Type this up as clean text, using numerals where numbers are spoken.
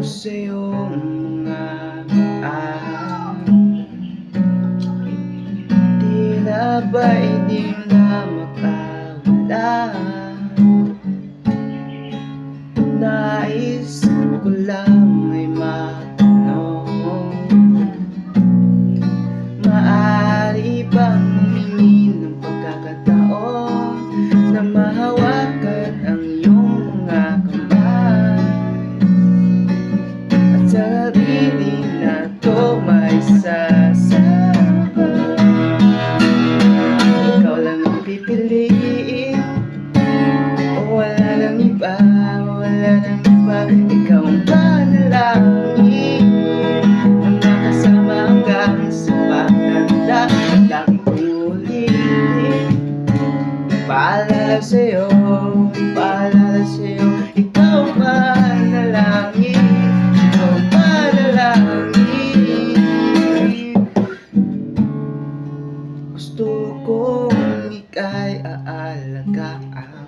sa iyong mga mata. Tila ba'y di na makawala. Nais ko lang ay matanong, maaari bang humingi ng pagkakataon na mahawakan ang iyong mga kamay, at sa sarili na to may sasabay. Ikaw lang ang pipiliin, o wala nang iba, wala nang iba. Ikaw ang panalangin na makasama hanggang sa pagtanda. Laging ulitin, paalala sa'yo, paalala sa'yo. Ikaw ang panalangin, ikaw ang panalangin. Gusto kong ika'y aalagaan,